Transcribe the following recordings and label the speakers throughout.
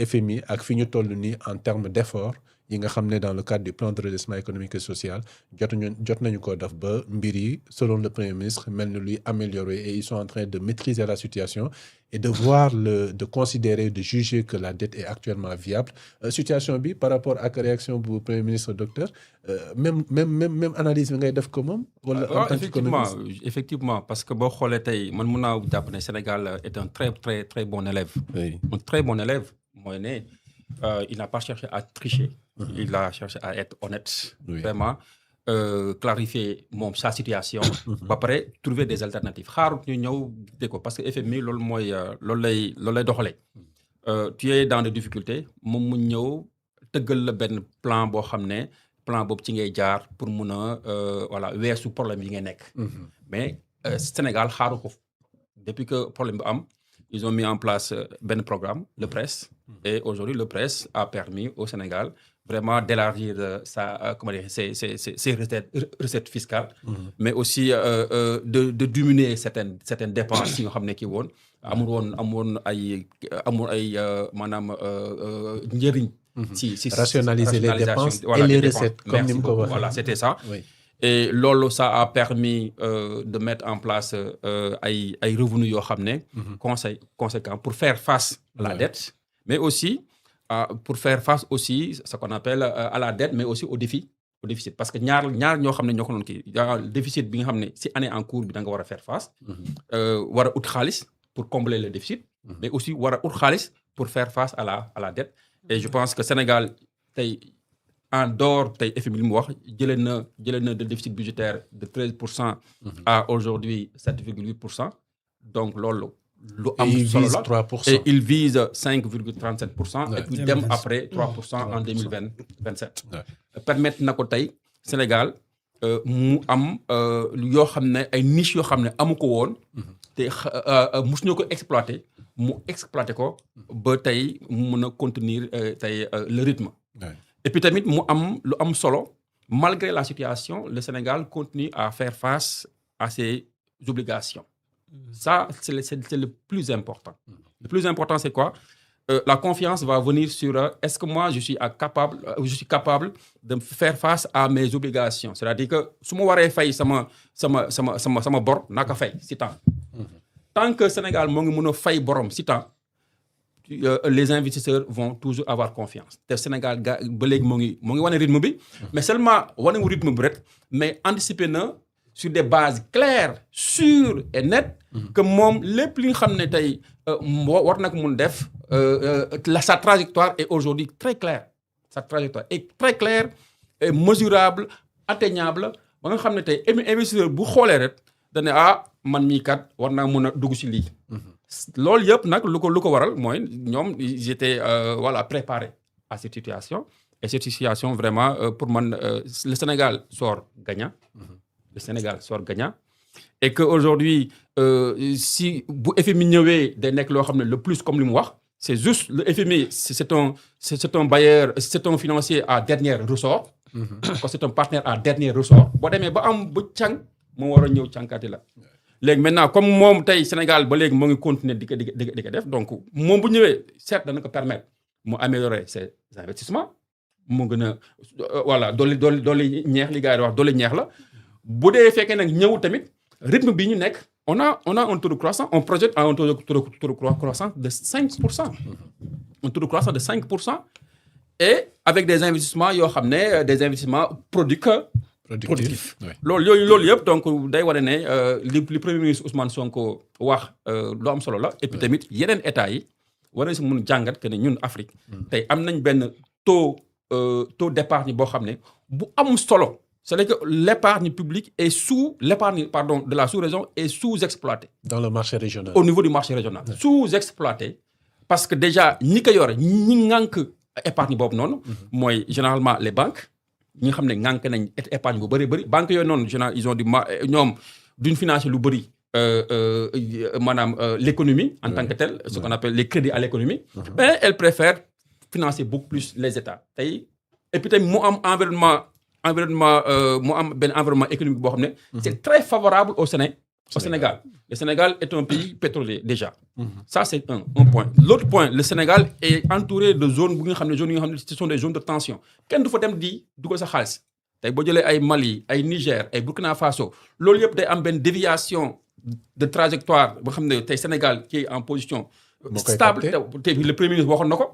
Speaker 1: FMI ak fi ñu toll nii en termes d'effort yi nga xam ne dans le cadre du plan de redressement économique et social jot nañu ko def ba mbir yi selon le premier ministre mel ni luy améliorer et ils sont en train de maîtriser la situation et de voir de considérer de juger que la dette est actuellement viable situation bi par rapport ak réaction bu premier ministre docteur même analyse bi ngay def ko moom wala en tant qu'économiste
Speaker 2: effectivement parce que boo xoolee tey man mun naa jàpp ne Sénégal est un très très très bon élève.
Speaker 1: Oui.
Speaker 2: Un très bon élève mooy ne il n'a pas cherché à tricher. Il a cherché à être honnête.
Speaker 1: Oui.
Speaker 2: Vraiment clarifier moom sa situation. ba pare trouver des alternatives xaarut ñu ñëw dégg ko parce que FMI loolu mooy loolu lay doxalee. Tu es dans des difficultés moom mu ñëw tëggal la benn plan boo xam ne plan boobu ci ngay jaar pour mun a voilà weesu problème yi ngay nekk. mais Sénégal xaaru ko depuis que problème bi am ils ont mis en place benn programme le PRES. Et aujourd'hui le PRES a permis au Sénégal vraiment d'élargir ses recettes fiscales. Mais aussi de diminuer certaines dépenses yi nga xam ne kii woon amul ay maanaam njëriñ. si
Speaker 1: rationaliser les dépenses et les recettes comme ni mu ko waxee.
Speaker 2: Voilà c'était ça.
Speaker 1: Oui.
Speaker 2: Et loolu ça a permis de mettre en place ay revenus yoo xam ne conséquents pour faire face à la dette mais aussi pour faire face aussi ce qu'on appelle à la dette mais aussi au déficit parce que ñaar ñoo xam ne ñoo ko doon kii déficit bi nga xam ne si année en cours bi da nga war a faire face war a ut xaalis pour combler le déficit mais aussi war a ut xaalis pour faire face à la dette et je pense que Sénégal tey en dehors tey FMI li mu wax jëlee na de déficit budgétaire de 13% à aujourd'hui 7,8%. Donc loolu lu am solo la
Speaker 1: 3%.
Speaker 2: et il vise 5,37% et puis dem après 3% en 2027. Permettre na ko tey Sénégal mu am yoo xam ne ay niches yoo xam ne amu ko woon te mosuñu ko exploiter mu exploiter ko ba tey mu mën a contenir tey le rythme. Et puis tamit mu am lu am solo malgré la situation le Sénégal continue à faire face à ses obligations. Ça c'est le plus important. Le plus important c'est quoi? La confiance va venir sur est-ce que moi je suis capable de faire face à mes obligations. C'est-à-dire que su ma waree fay sama bor naa ko fay si temps. Tant que Sénégal moo ngi mën a fay borom si temps les investisseurs vont toujours avoir confiance. Te Sénégal ba léegi moo ngi wane rythme bi mais seulement wane wu rythme bi rek mais anticiper na sur des bases claires sûres et nettes que moom lépp li nga xam ne tey war na ko mun def sa trajectoire est aujourd'hui très claire. Sa trajectoire est très claire et mesurable atteignable ba nga xam ne tey investisseur bu xoolee rek dane man mii kat war naa mun a dugg si lii. Loolu yëpp nag lu ko waral mooy ñoom j'étais voilà préparé à cette situation et cette situation vraiment pour man le Sénégal sort gagnant. Le Sénégal sort gagnant et que aujourd'hui si bu FMI ñëwee day nekk loo xam ne le plus comme li mu wax c'est juste le FMI c'est un bailleur c'est un financier à dernier ressort. C'est un partenaire à dernier ressort boo demee ba am ba càng moo war a ñëw cànkaati la. Léegi maintenant comme moom tey Sénégal ba léegi moo ngi continuer di ko def donc moom bu ñëwee certes dana ko permettre mu améliorer ses investissements mu gën a voilà doole ñeex li gars yi wax doole ñeex la bu dee fekkee nag ñëw tamit rythme bi ñu nekk on a un taux de croissance on projette un taux de croissance de 5%. Un taux de croissance de 5% et avec des investissements yoo xam ne des investissements productif. loolu yëpp donc day wane ne li premier ministre Ousmane Sonko wax lu am solo la et puis tamit yeneen état yi war nañ si mun jàngat que ne ñun Afrique tey am nañ benn taux d'épargne boo xam ne bu am solo c'est-à-dire que l'épargne publique est de la sous-région est sous-exploitée. Dans le marché régional. Au niveau du marché régional. Ouais. Sous-exploitée parce que déjà ñi ko yore ñi ngànk épargne boobu noonu. mooy généralement les banques. ñi nga xam ne ngànk nañ épargne bu bëri banques yooyu noonu général ils ont ñoom duñ financer lu bëri maanaam l'économie en tant que telle ce qu'on appelle les crédits à l'économie mais elles préfèrent financer beaucoup plus les États tey et puis tamit mu am environnement mu am benn environnement économique boo xam ne c'est très favorable au Sénégal. Le Sénégal est un pays pétrolier déjà. Ça, c'est un point. L'autre point, le Sénégal est entouré de zones, ce sont des zones de tension. Quand il faut dire, du sa xaalis. Tay bo jëlé ay Mali, ay Niger, ay Burkina Faso, loolu yëpp day am benn déviation de trajectoire boo xam ne tey Sénégal qui est en position stable. Tey le premier ministre waxoon na ko.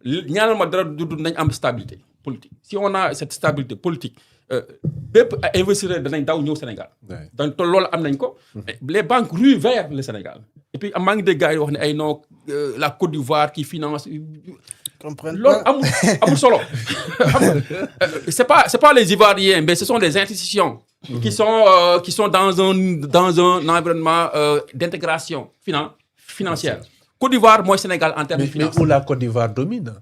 Speaker 2: ñaanal ma dara du nañ am stabilité politique. Si on a cette stabilité politique, bépp investisseur danañ daw ñëw Sénégal. donc loolu am nañ ko. les banques ruent vers le Sénégal. et puis maa ngi dégg gars yi wax ne ay non la Côte d'Ivoire qui finance. loolu amul solo. c'est pas les Ivoiriens, mais ce sont des institutions. qui sont dans un environnement d'intégration financière. Côte d'Ivoire, moi Sénégal en termes de finance.
Speaker 1: Mais où la Côte d'Ivoire domine.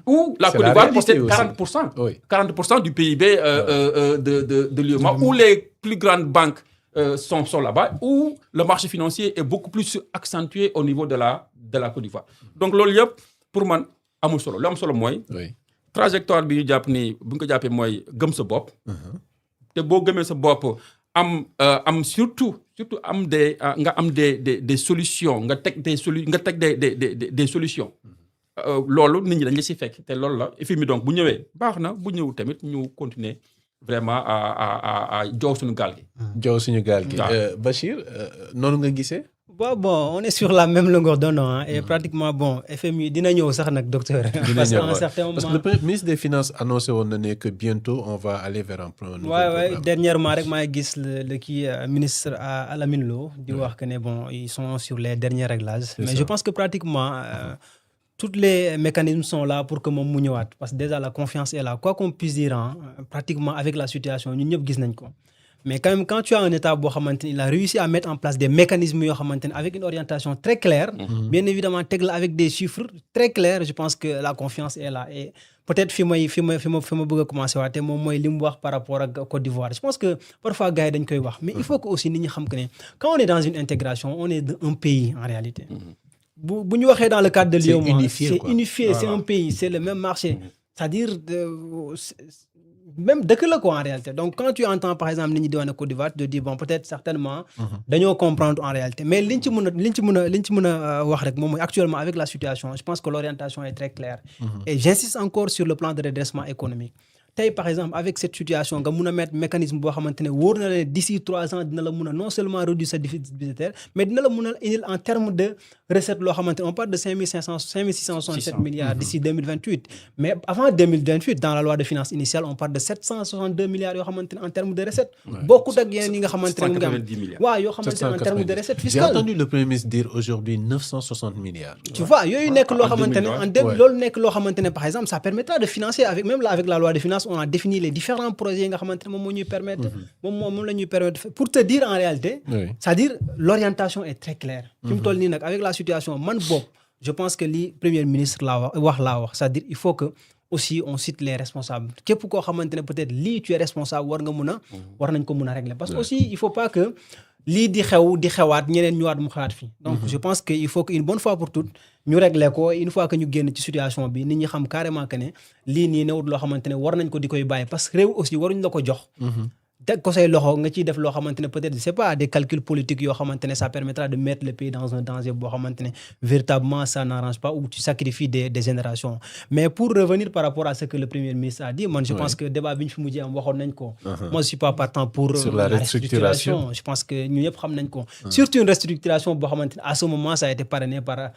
Speaker 2: Où la Côte d'Ivoire possède 40%. Oui. 40% du PIB de l'UEMOA, où les plus grandes banques sont là-bas, où le marché financier est beaucoup plus accentué au niveau de la Côte d'Ivoire. Donc, loolu yëpp pour man amul solo. Lu am solo mooy trajectoire bi ñu jàpp ni bu ñu ko jàppee mooy gëm sa bopp. te boo gëmee sa bopp am surtout am des solutions nga teg des solutions. loolu nit ñi dañ la si fekk te loolu la FMI donc bu ñëwee baax na bu ñëw tamit ñu continuer vraiment à joow suñu gaal gi.
Speaker 1: joow suñu gaal gi. Bachir noonu nga gisee.
Speaker 3: Bon, on est sur la même longueur d'onde et pratiquement FMI dina ñëw sax nag docteur. Parce qu'à un certain moment.
Speaker 1: Parce que le ministre des Finances annoncé woon na ne que bientôt on va aller vers un nouveau programme.
Speaker 3: Dernièrement rek maa ngi gis le ministre Alamine Lo di wax que ne ils sont sur les derniers réglages. Mais je pense que pratiquement tous les mécanismes sont là pour que moom mu ñëwaat parce que déjà la confiance est là quoi qu'on puisse dire pratiquement avec la situation ñun ñëpp gis nañ ko. Mais quand même, quand tu as un État, il a réussi à mettre en place des mécanismes avec une orientation très claire, bien évidemment, avec des chiffres très clairs, je pense que la confiance est là. Et peut-être que je commencer à dire par rapport à la Côte d'Ivoire. Je pense que parfois, les gens disent mais il faut que aussi nous sachions que quand on est dans une intégration, on est un pays en réalité. Si nous sommes dans le cadre de l'UEMOA, c'est unifié, voilà. C'est un pays, c'est le même marché. C'est-à-dire... même dëkk la quoi en réalité. Donc quand tu entends par exemple nit ñi di wax ne Côte d'Ivoire tu te dis peut-être certainement dañoo comprendre en réalité mais liñ ci mën a wax rek moom mooy actuellement avec la situation je pense que l'orientation est très claire et j'insiste encore sur le plan de redressement économique. Tey par exemple avec cette situation nga mun a mettre mécanisme boo xamante ne wóor na leen d'ici 3 ans dina la mun a non seulement réduire sa déficit budgétaire mais dina la mun a indil en termes de recettes loo xamante ne on parle de 5667 milliards d'ici 2028 mais avant 2028 dans la loi de finances initiale on parle de 762 milliards yoo xamante ne en termes de recettes bokkut ak yeneen yi nga xamante ne mu ngi am waaw yoo xamante ne en termes de recettes fiscales.
Speaker 1: J'ai entendu le Premier ministre dire aujourd'hui 960 milliards.
Speaker 3: Tu vois yooyu nekk loo xamante ne loolu nekk loo xamante ne par exemple ça permettra de financer avec la loi de finances on a défini les différents projets nga xamante ne moom moo ñuy permettre moom la ñuy permettre pour te dire en réalité c'est-à-dire l'orientation est très claire fi mu toll nii nag avec la situation man bopp je pense que li premier ministre laa wax c'est-à-dire il faut que aussi on cite les responsables képp koo xamante ne peut-être lii tu es responsable war nañ ko mun a régler parce que aussi il faut pas que lii di xewaat ñeneen ñëwaat mu xewaat fii donc je pense que il faut que une bonne fois pour toutes ñu régler ko une fois que ñu génn ci situation bi nit ñi xam carrément que ne lii nii newut loo xamante ne war nañ ko di koy bàyyi parce que réew aussi waruñ la ko jox teg ko say loxo nga ciy def loo xamante ne peut-être c'est pas des calculs politiques yoo xamante ne ça permettra de mettre le pays dans un danger boo xamante ne véritablement ça n'arrange pas ou tu sacrifies des générations mais pour revenir par rapport à ce que le premier ministre a dit man je pense que débat bi ñu fi mujjee am waxoon nañ ko moi je suis pas partant pour
Speaker 1: sur la restructuration
Speaker 3: je pense que ñu ñëpp xam nañ ko surtout une restructuration boo xamante ne à ce moment ça a été parrainé par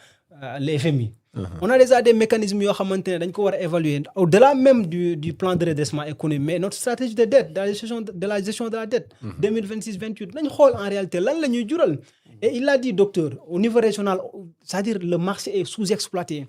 Speaker 3: le FMI. On a déjà des mécanismes yoo xamante ne dañ ko war a évaluer au-delà même du plan de redressement économique mais notre stratégie de dette dans la gestion de la dette 2026-28 nañ xool en réalité lan la ñuy jural et il l'a dit docteur au niveau régional c'est-à-dire le marché est sous-exploité.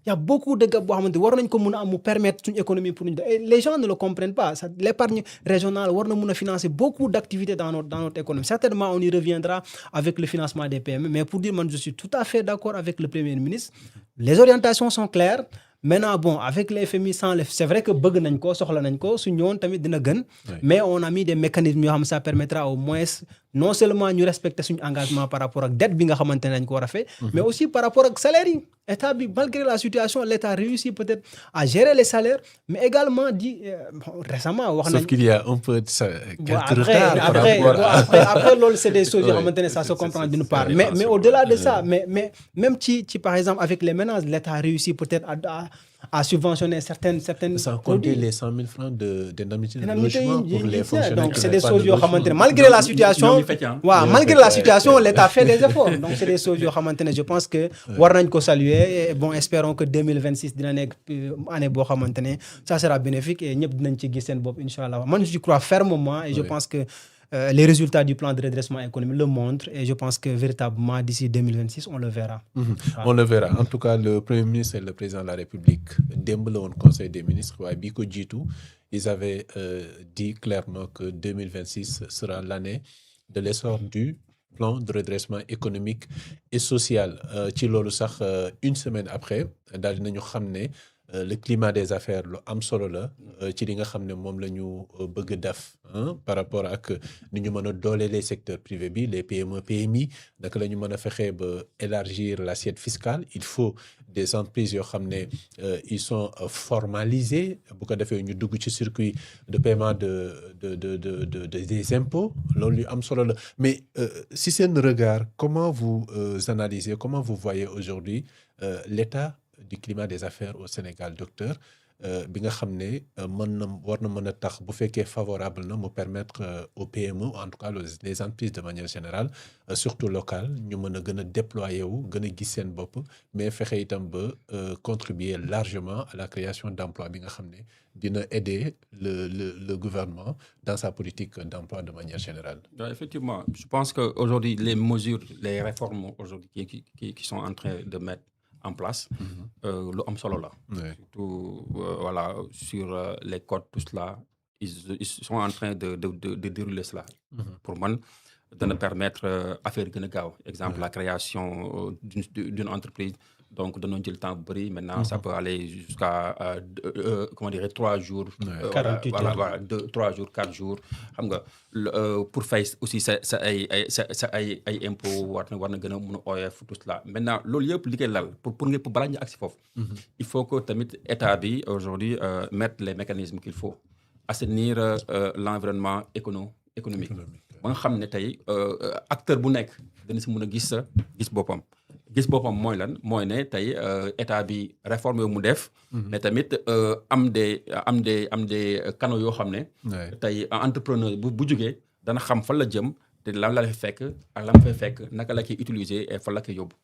Speaker 3: Il y a beaucoup de gars boo xamante war nañ ko mun a am mu permettre suñu économie pour ñu et les gens ne le comprennent pas l'épargne régionale war na mun a financer beaucoup d'activités dans notre économie certainement on y reviendra avec le financement des PME mais pour dire man je suis tout à fait d'accord avec le premier ministre les orientations sont claires maintenant avec les FMI c'est vrai que bëgg nañ ko soxla nañ ko su ñëwoon tamit dina gën mais on a mis des mécanismes yoo xam ça permettra au moins non seulement ñu respecter suñu engagement par rapport ak dette bi nga xamante ne dañ ko war a fay mais aussi par rapport ak salaire yi état bi malgré la situation l'état réussit peut-être à gérer les salaires mais également récemment wax nañ
Speaker 1: sauf qu'il y a un peu de quelques retards par rapport
Speaker 3: après loolu c'est des choses yoo xamante ne ça se comprend d'une part mais au-delà de ça mais même ci par exemple avec les ménages l'état réussit peut-être à subventionner certaines
Speaker 1: sans compter les 100 000 francs d'indemnité de logement pour les fonctionnaires.
Speaker 3: Donc c'est des choses yoo xamante ne malgré la situation malgré la situation l'état fait des efforts donc c'est des choses yoo xamante ne je pense que war nañ ko saluer et bon espérons que 2026 dina nekk année boo xamante ne ça sera bénéfique et ñëpp dinañ ci gis seen bopp inchallah man je crois fermement et je pense que les résultats du plan de redressement économique le montrent et je pense que véritablement d'ici 2026 on le verra.
Speaker 1: On le verra. En tout cas, le Premier ministre et le Président de la République démb la woon Conseil des ministres waaye bi ko jiitu ils avaient dit clairement que 2026 sera l'année de l'essor du plan de redressement économique et social ci loolu sax une semaine après daal dinañu xam ne le climat des affaires lu am solo la ci li nga xam ne moom la ñu bëgg def par rapport ak ni ñu mën a doole les secteurs privés bi les PME PMI naka la ñu mën a fexee ba élargir l'assiette fiscale il faut des entreprises yoo xam ne ils sont formalisés bu ko defee ñu dugg ci circuit de paiement des impôts loolu yu am solo la mais si seen regard comment vous analysez comment vous voyez aujourd'hui l'état du climat des affaires au Sénégal docteur bi nga xam ne war na mën a tax bu fekkee favorable na mu permettre aux PME en tout cas les entreprises de manière générale surtout locales ñu mën a gën a déployer wu gën a gis seen bopp mais fexe itam ba contribuer largement à la création d'emplois bi nga xam ne dina aider le gouvernement dans sa politique d'emploi de manière générale.
Speaker 2: Ouais, effectivement, je pense que aujourd'hui les mesures, les réformes aujourd'hui qui sont en train de mettre en place lu am solo la surtout voilà sur les codes tout cela ils sont en train de dérouler cela pour man dana permettre affaire gën a gaaw exemple la création d'une entreprise donc danoon jël temps bu bëri maintenant ça peut aller jusqu'à comment dire 3 jours
Speaker 3: 48 heures
Speaker 2: voilà 3 jours 4 jours xam nga pour fay aussi sa ay impôts war na gën a mën a oyof tout cela maintenant loolu yëpp liggéey lal pour nga balaa ñu agsi foofu il faut que tamit état bi aujourd'hui mettre les mécanismes qu'il faut assainir l'environnement économique ba nga xam ne tey acteur bu nekk dana si mën a gis boppam mooy lan mooy ne tey état bi réforme mu def mais tamit am des canaux yoo xam ne tey entrepreneur bu jógee dana xam fan la jëm te lan la fekk ak lan fay fekk naka la koy utiliser et fan la koy yóbbu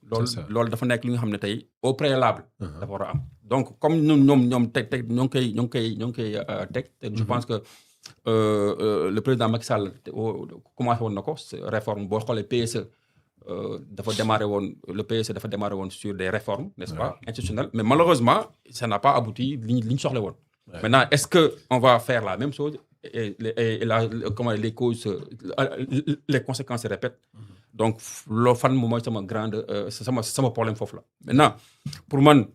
Speaker 2: loolu dafa nekk li nga xam ne tey au préalable dafa war a am donc comme ñoom teg ñoo ngi koy teg te je pense que le président Macky Sall commencé woon na ko réforme boo xoolee PSE dafa démarré woon sur des réformes n'est-ce pas institutionnelles mais malheureusement ça n'a pas abouti li ñu soxla woon maintenant est-ce que on va faire la même chose et les causes les conséquences se répètent donc loo fan moom mooy sama problème foofu la maintenant pour man